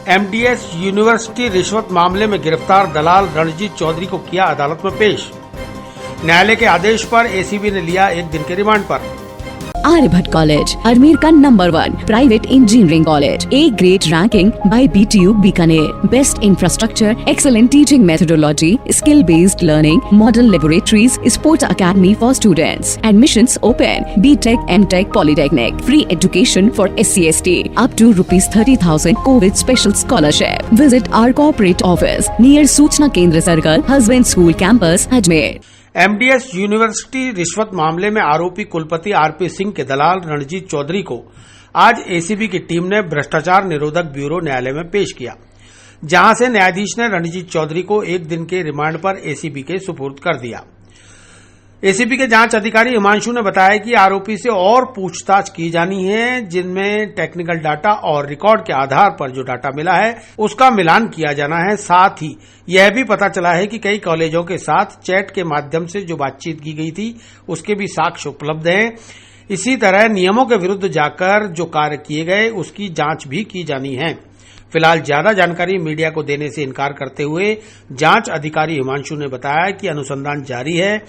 MDS university रिश्वत मामले में गिरफ्तार दलाल रणजीत चौधरी को किया अदालत में पेश। न्यायालय के आदेश पर एसीबी ने लिया 1 दिन के रिमांड पर। आर्यभट्ट कॉलेज, अजमेर का number 1 private engineering college, A grade ranking bye BTU Bikaner, best infrastructure, excellent teaching methodology, skill based learning, model laboratories, sports academy for students, admissions open, BTech, MTech, polytechnic, free education for SC/ST, up to ₹30,000 COVID special scholarship. Visit our corporate office near सूचना केंद्र circle, husband school campus, Ajmer. MDS university रिश्वत मामले में आरोपी कुलपति RP Singh के दलाल रणजीत चौधरी को आज एसीबी की टीम ने भ्रष्टाचार निरोधक ब्यूरो न्यायालय में पेश किया, जहां से न्यायाधीश ने रणजीत चौधरी को 1 दिन के रिमांड पर एसीबी के सुपुर्द कर दिया। एसीबी के जांच अधिकारी हिमांशु ने बताया कि आरोपी से और पूछताछ की जानी है, जिनमें टेक्निकल डाटा और रिकॉर्ड के आधार पर जो डाटा मिला है उसका मिलान किया जाना है। साथ ही यह भी पता चला है कि कई कॉलेजों के साथ चैट के माध्यम से जो बातचीत की गई थी उसके भी साक्ष्य उपलब्ध हैं। इसी तरह नियमों के विरुद्ध जाकर जो कार्य किए गए उसकी जांच भी की जानी है। फिलहाल ज्यादा जानकारी मीडिया को देने से इनकार करते हुए जांच अधिकारी हिमांशु ने बताया कि अनुसंधान जारी है,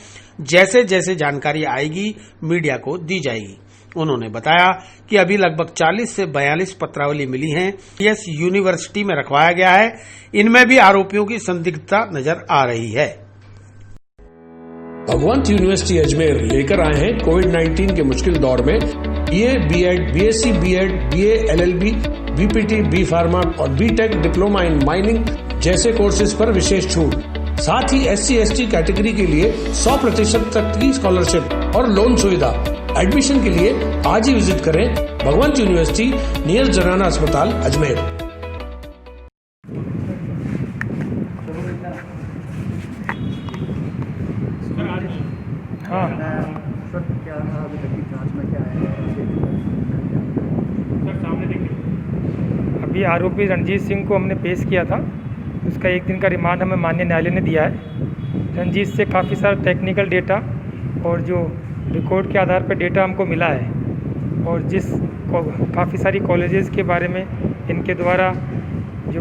जैसे जैसे जानकारी आएगी मीडिया को दी जाएगी। उन्होंने बताया कि अभी लगभग 40 से 42 पत्रावली मिली हैं, एमडीएस यूनिवर्सिटी में रखवाया गया है। इनमें भी आरोपियों की संदिग्धता नजर आ रही है। भगवंत यूनिवर्सिटी अजमेर लेकर आए हैं कोविड-19 के मुश्किल दौर में BA, B.Ed, BSc, B.Ed, BA, LLB, BPT, B pharma और BTech डिप्लोमा इन माइनिंग जैसे कोर्सेज पर विशेष छूट। साथ ही SC/ST कैटेगरी के लिए 100% तक की स्कॉलरशिप और लोन सुविधा। एडमिशन के लिए आज ही विजिट करें भगवंत यूनिवर्सिटी नियर जनाना अस्पताल अजमेर। हाँ सर, क्या अभी तक की जांच में क्या है? सर सामने देखिए, अभी आरोपी रणजीत सिंह को हमने पेश किया था, उसका 1 दिन का रिमांड हमें माननीय न्यायालय ने दिया है। रणजीत से काफ़ी सारा टेक्निकल डेटा और जो रिकॉर्ड के आधार पर डेटा हमको मिला है और काफ़ी सारी कॉलेजेस के बारे में इनके द्वारा जो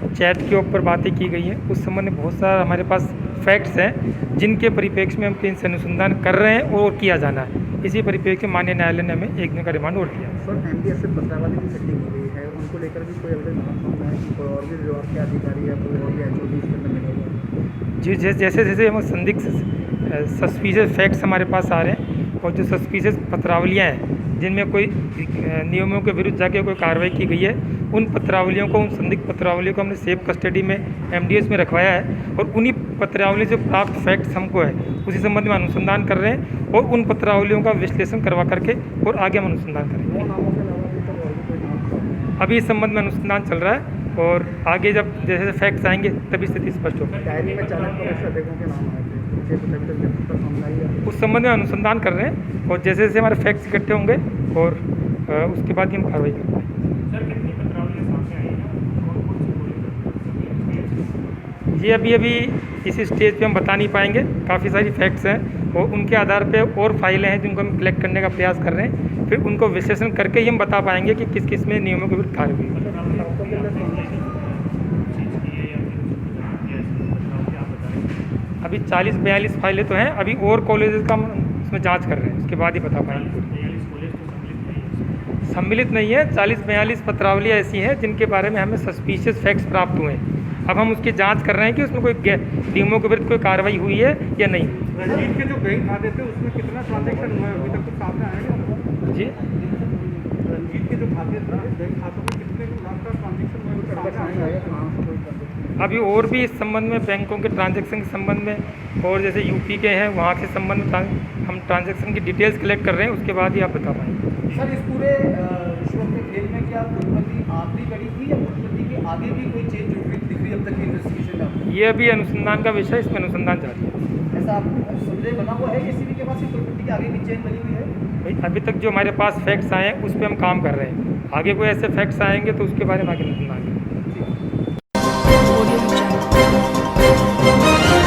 चैट के ऊपर बातें की गई हैं उस संबंध में बहुत सारा हमारे पास फैक्ट्स हैं, जिनके परिप्रेक्ष्य में हम इनसे अनुसंधान कर रहे हैं और किया जाना है। इसी परिप्रेक्ष्य में माननीय न्यायालय ने हमें 1 दिन का रिमांड और दिया। सर, एमडीएस से पत्रावली की सेटिंग की गई है, उनको लेकर भी कोई अभी नाम सामने है कि कोई और भी विभाग के अधिकारी है, कोई और भी HOD इसके अंदर मिला हुआ? जी, जैसे जैसे हम संदिग्ध सस्पिशियस फैक्ट्स हमारे पास आ रहे हैं और जो सस्पिशियस पत्रावलियाँ हैं जिनमें कोई नियमों के विरुद्ध जाके कोई कार्रवाई की गई है, उन पत्रावलियों को, उन संदिग्ध पत्रावलियों को हमने सेफ कस्टडी में एमडीएस में रखवाया है और उन्हीं पत्रावली से प्राप्त फैक्ट्स हमको है उसी संबंध में अनुसंधान कर रहे हैं और उन पत्रावलियों का विश्लेषण करवा करके और आगे हम अनुसंधान करेंगे। अभी इस संबंध में अनुसंधान चल रहा है और आगे जब जैसे फैक्ट्स आएंगे तभी स्थिति स्पष्ट होगी। डायरी में चालक के नाम आए थे, उस संबंध में अनुसंधान कर रहे हैं और जैसे जैसे हमारे फैक्ट्स इकट्ठे होंगे और उसके बाद ही हम कार्रवाई करेंगे। ये अभी इसी स्टेज पे हम बता नहीं पाएंगे, काफ़ी सारी फैक्ट्स हैं और उनके आधार पे और फाइलें हैं जिनको हम कलेक्ट करने का प्रयास कर रहे हैं, फिर उनको विश्लेषण करके ही हम बता पाएंगे कि किस किस में नियमों के विरुद्ध कार्रवाई हुई। अभी 40-42 फाइलें तो हैं, अभी और कॉलेजेस का हम उसमें जांच कर रहे हैं, उसके बाद ही बता पाएंगे। सम्मिलित नहीं है, 40-42 पत्रावलियाँ ऐसी हैं जिनके बारे में हमें सस्पिशियस फैक्ट्स प्राप्त हुए हैं। अब हम उसकी जांच कर रहे हैं कि उसमें कोई नियमों के विरुद्ध कोई कार्रवाई हुई है या नहीं। रणजीत के जो बैंक खाते थे उसमें कितना ट्रांजेक्शन हुआ है अभी तक कुछ सामने आया जी? रणजीत के जो खाते थे बैंक खातों में कितने लाख का ट्रांजेक्शन हुआ? अभी और भी इस संबंध में बैंकों के ट्रांजैक्शन के संबंध में और जैसे यूपी के हैं वहाँ के संबंध में हम ट्रांजैक्शन की डिटेल्स कलेक्ट कर रहे हैं, उसके बाद ही आप बता पाएंगे। सर, इस पूरे रिश्वत के खेल में क्या कुलपति आखिरी कड़ी थी या कुलपति के आगे भी कोई चेंज दिख रही अब तक की इन्वेस्टिगेशन का? ये अभी अनुसंधान का विषय, इसमें अनुसंधान जारी है। ऐसा संदेह बना हुआ है किसी भी के पास कुलपति के आगे भी चेंज बनी हुई है? अभी तक जो हमारे पास फैक्ट्स आए हैं उस पर हम काम कर रहे हैं, आगे कोई ऐसे फैक्ट्स आएंगे तो उसके बारे में आगे अनुसंधान